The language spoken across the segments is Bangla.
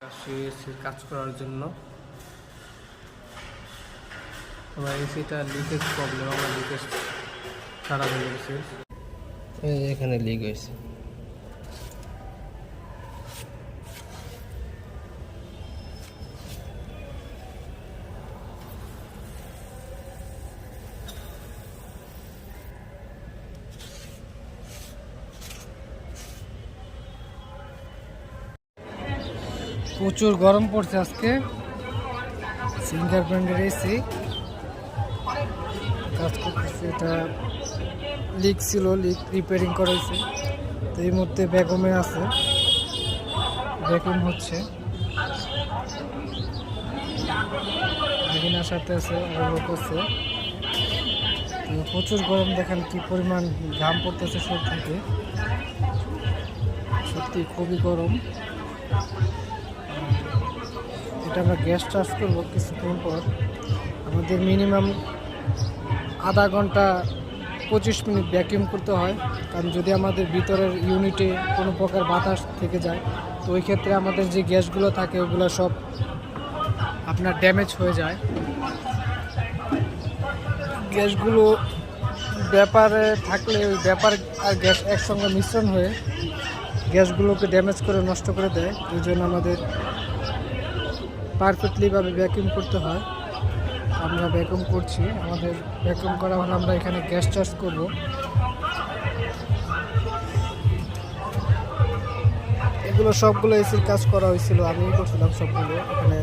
এসির কাজ করার জন্য আমার এসিটা লিকেজ প্রবলেম, আমার লিকেজ খারাপ হয়ে গেছে, এখানে লিক হয়েছে। প্রচুর গরম পড়ছে আজকে। সিঙ্গার ব্র্যান্ডের এসি কাজ করতেছে, এটা লিক ছিল, লিক রিপেয়ারিং করেছে। তো এই মুহূর্তে ভ্যাকুমে আছে, ভ্যাকুম হচ্ছে, ভ্যাকুমের সাথে আছে আরো লোক আছে। প্রচুর গরম, দেখেন কি পরিমাণ ঘাম পড়তেছে সব থেকে, সত্যি খুবই গরম। এটা আমরা গ্যাস চার্জ করবো কিছুক্ষণ পর। আমাদের মিনিমাম আধা ঘন্টা 25 মিনিট ভ্যাকিউম করতে হয়, কারণ যদি আমাদের ভিতরের ইউনিটে কোনো প্রকার বাতাস থেকে যায় তো ওই ক্ষেত্রে আমাদের যে গ্যাসগুলো থাকে ওগুলো সব আপনার ড্যামেজ হয়ে যায়। গ্যাসগুলো ব্যাপারে থাকলে ওই ব্যাপার আর গ্যাস একসঙ্গে মিশ্রণ হয়ে গ্যাসগুলোকে ড্যামেজ করে নষ্ট করে দেয়। এই জন্য আমাদের পারফেক্টলিভাবে ভ্যাকুয়াম করতে হয়। আমরা ভ্যাকুয়াম করছি, আমাদের ভ্যাকুয়াম করা হলে আমরা এখানে গ্যাস চার্জ করব। এগুলো সবগুলো এসির কাজ করা হয়েছিল, আমিই করছিলাম সবগুলো এখানে।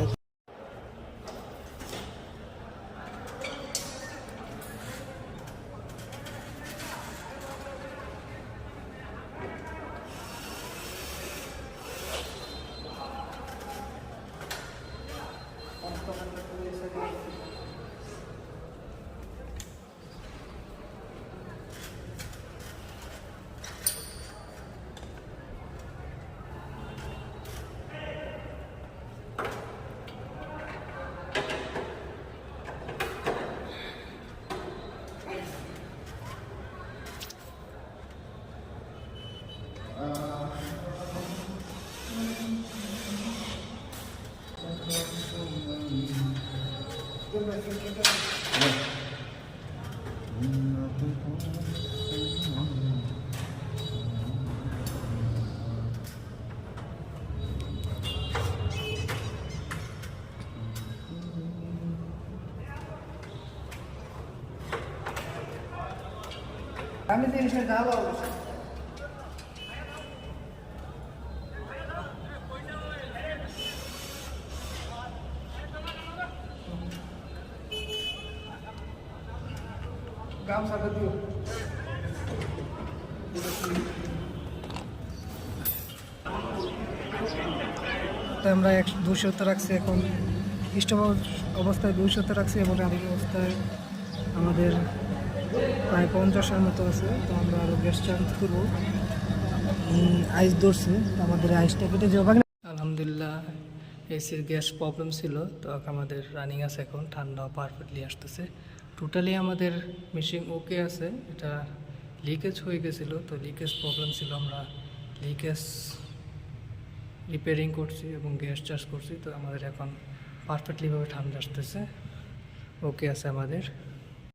আমি জিনিসটা যাবো অবশ্যই। গামছাটা দিও। আমরা 200 রাখছি, এখন স্টপ অবস্থায় 200 রাখছি এবং রানিং অবস্থায় আমাদের প্রায় 50-এর মতো আছে। তো আমরা আরও গ্যাস চার্জ করবো। আইস ধরছে, আমাদের আইসটা কেটে যাবো। আলহামদুলিল্লাহ এসির গ্যাস প্রবলেম ছিল, তো আমাদের রানিং আছে, এখন ঠান্ডাও পারফেক্টলি আসতেছে। টোটালি আমাদের মেশিন ওকে আছে। এটা লিকেজ হয়ে গেছিলো, তো লিকেজ প্রবলেম ছিল, আমরা লিকেজ রিপেয়ারিং করছি এবং গ্যাস চার্জ করছি। তো আমাদের এখন পারফেক্টলিভাবে ঠান্ডা আসতেছে, ওকে আছে আমাদের।